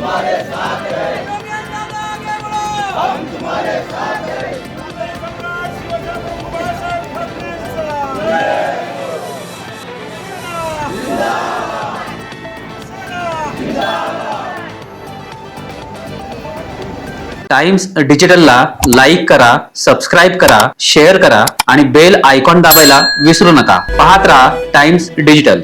तुम्हारे साथ हैं, हम तुम्हारे साथ हैं। टाइम्स डिजिटलला लाईक करा, सबस्क्राईब करा, शेअर करा आणि बेल आयकॉन दाबायला विसरू नका. पाहत रहा टाइम्स डिजिटल.